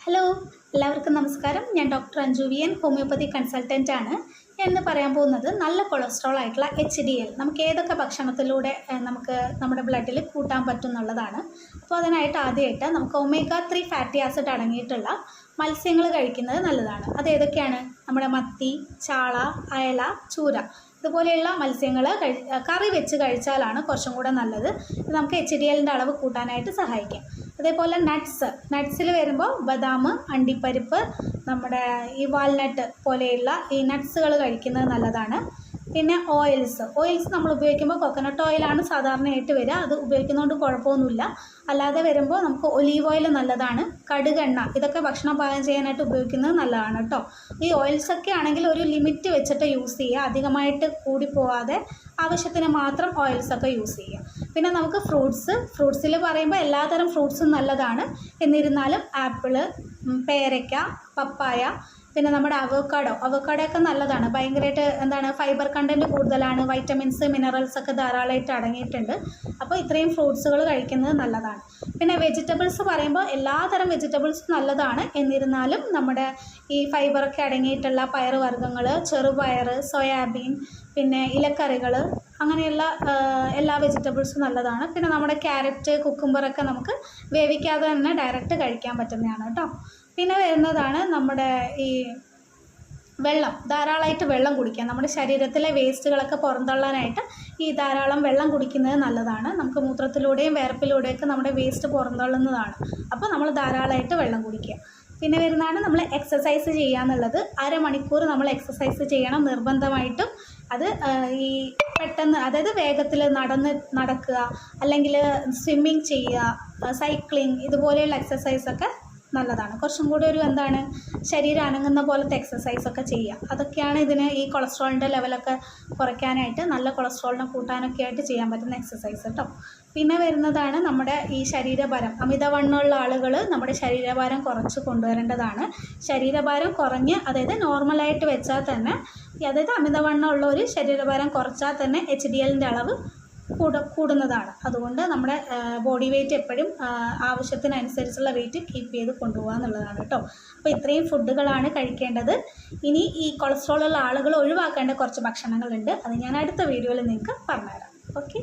Hello, എല്ലാവർക്കും നമസ്കാരം. ഞാൻ doctor Anju V N, homeopathy consultant ആണ്. ഞാൻ ഇന്ന് പറയാൻ പോകുന്നത് നല്ല കൊളസ്ട്രോൾ ആയിട്ടുള്ള HDL നമുക്ക് ഏതൊക്കെ ഭക്ഷണത്തിലൂടെ നമുക്ക് നമ്മുടെ ബ്ലഡിൽ കൂട്ടാൻ പറ്റും എന്നുള്ളതാണ്. അപ്പോൾ അതിനായിട്ട് ആദ്യമായിട്ട് നമുക്ക് omega-3 ഫാറ്റി ആസിഡ് അടങ്ങിയിട്ടുള്ള മത്സ്യങ്ങൾ കഴിക്കുന്നത് നല്ലതാണ്. അത് ഏതൊക്കെയാണ്? നമ്മുടെ മത്തി, ചാള, അയല, ചൂര ഇതുപോലെയുള്ള മത്സ്യങ്ങൾ കറി വെച്ച് കഴിച്ചാലാണ് കുറച്ചും കൂടെ നല്ലത്. ഇത് നമുക്ക് HDLൻ്റെ അളവ് കൂട്ടാനായിട്ട് സഹായിക്കും. അതേപോലെ നട്ട്സിൽ വരുമ്പോൾ ബദാം, അണ്ടിപ്പരിപ്പ്, നമ്മുടെ ഈ വാൽനട്ട് പോലെയുള്ള ഈ നട്ട്സുകൾ കഴിക്കുന്നത് നല്ലതാണ്. പിന്നെ ഓയിൽസ് നമ്മൾ ഉപയോഗിക്കുമ്പോൾ കോക്കനട്ട് ഓയിലാണ് സാധാരണയായിട്ട് വരിക. അത് ഉപയോഗിക്കുന്നതുകൊണ്ട് കുഴപ്പമൊന്നുമില്ല. അല്ലാതെ വരുമ്പോൾ നമുക്ക് ഒലീവ് ഓയിൽ നല്ലതാണ്. കടുകെണ്ണ ഇതൊക്കെ ഭക്ഷണം പാകം ചെയ്യാനായിട്ട് ഉപയോഗിക്കുന്നത് നല്ലതാണ് കേട്ടോ. ഈ ഓയിൽസൊക്കെ ആണെങ്കിൽ ഒരു ലിമിറ്റ് വെച്ചിട്ട് യൂസ് ചെയ്യുക. അധികമായിട്ട് കൂടിപ്പോവാതെ ആവശ്യത്തിന് മാത്രം ഓയിൽസൊക്കെ യൂസ് ചെയ്യുക. പിന്നെ നമുക്ക് ഫ്രൂട്ട്സിൽ പറയുമ്പോൾ എല്ലാതരം ഫ്രൂട്ട്സും നല്ലതാണ്. എന്നിരുന്നാലും ആപ്പിള്, പേരയ്ക്ക, പപ്പായ, പിന്നെ നമ്മുടെ അവക്കാഡോ ഒക്കെ നല്ലതാണ്. ഭയങ്കരമായിട്ട് ഫൈബർ കണ്ടൻറ്റ് കൂടുതലാണ്. വൈറ്റമിൻസ്, മിനറൽസ് ഒക്കെ ധാരാളമായിട്ട് അടങ്ങിയിട്ടുണ്ട്. അപ്പോൾ ഇത്രയും ഫ്രൂട്ട്സുകൾ കഴിക്കുന്നത് നല്ലതാണ്. പിന്നെ വെജിറ്റബിൾസ് പറയുമ്പോൾ എല്ലാതരം വെജിറ്റബിൾസും നല്ലതാണ്. എന്നിരുന്നാലും നമ്മുടെ ഈ ഫൈബറൊക്കെ അടങ്ങിയിട്ടുള്ള പയറുവർഗ്ഗങ്ങൾ, ചെറുപയർ, സോയാബീൻ, പിന്നെ ഇലക്കറികൾ, അങ്ങനെയുള്ള എല്ലാ വെജിറ്റബിൾസും നല്ലതാണ്. പിന്നെ നമ്മുടെ ക്യാരറ്റ്, കുക്കുംബറൊക്കെ നമുക്ക് വേവിക്കാതെ തന്നെ ഡയറക്റ്റ് കഴിക്കാൻ പറ്റുന്നതാണ് കേട്ടോ. പിന്നെ വരുന്നതാണ് നമ്മുടെ ഈ ധാരാളമായിട്ട് വെള്ളം കുടിക്കുക. നമ്മുടെ ശരീരത്തിലെ വേസ്റ്റുകളൊക്കെ പുറന്തള്ളാനായിട്ട് ഈ ധാരാളം വെള്ളം കുടിക്കുന്നത് നല്ലതാണ്. നമുക്ക് മൂത്രത്തിലൂടെയും വിയർപ്പിലൂടെയൊക്കെ നമ്മുടെ വേസ്റ്റ് പുറന്തള്ളുന്നതാണ്. അപ്പോൾ നമ്മൾ ധാരാളമായിട്ട് വെള്ളം കുടിക്കുക. പിന്നെ വരുന്നതാണ് നമ്മൾ എക്സസൈസ് ചെയ്യുക എന്നുള്ളത്. അരമണിക്കൂർ നമ്മൾ എക്സസൈസ് ചെയ്യണം നിർബന്ധമായിട്ടും. അത് ഈ പെട്ടെന്ന്, അതായത് വേഗത്തിൽ നടക്കുക, അല്ലെങ്കിൽ സ്വിമ്മിങ് ചെയ്യുക, സൈക്ലിങ്, ഇതുപോലെയുള്ള എക്സസൈസൊക്കെ നല്ലതാണ്. കുറച്ചും കൂടി ഒരു ശരീരം അനങ്ങുന്ന പോലത്തെ എക്സസൈസൊക്കെ ചെയ്യുക. അതൊക്കെയാണ് ഇതിന് ഈ കൊളസ്ട്രോളിൻ്റെ ലെവലൊക്കെ കുറയ്ക്കാനായിട്ട്, നല്ല കൊളസ്ട്രോളിനെ കൂട്ടാനൊക്കെ ആയിട്ട് ചെയ്യാൻ പറ്റുന്ന എക്സസൈസ് കേട്ടോ. പിന്നെ വരുന്നതാണ് നമ്മുടെ ഈ ശരീരഭാരം. അമിതവണ്ണമുള്ള ആളുകൾ നമ്മുടെ ശരീരഭാരം കുറച്ച് കൊണ്ടുവരേണ്ടതാണ്. ശരീരഭാരം കുറഞ്ഞ്, അതായത് നോർമലായിട്ട് വെച്ചാൽ തന്നെ, അതായത് അമിതവണ്ണമുള്ള ഒരു ശരീരഭാരം കുറച്ചാൽ തന്നെ HDLൻ്റെ അളവ് കൂടുന്നതാണ്. അതുകൊണ്ട് നമ്മുടെ ബോഡി വെയ്റ്റ് എപ്പോഴും ആവശ്യത്തിനനുസരിച്ചുള്ള വെയിറ്റ് കീപ്പ് ചെയ്ത് കൊണ്ടുപോകുക എന്നുള്ളതാണ് കേട്ടോ. അപ്പോൾ ഇത്രയും ഫുഡുകളാണ് കഴിക്കേണ്ടത്. ഇനി ഈ കൊളസ്ട്രോളുള്ള ആളുകൾ ഒഴിവാക്കേണ്ട കുറച്ച് ഭക്ഷണങ്ങളുണ്ട്. അത് ഞാൻ അടുത്ത വീഡിയോയിൽ നിങ്ങൾക്ക് പറഞ്ഞുതരാം. ഓക്കെ.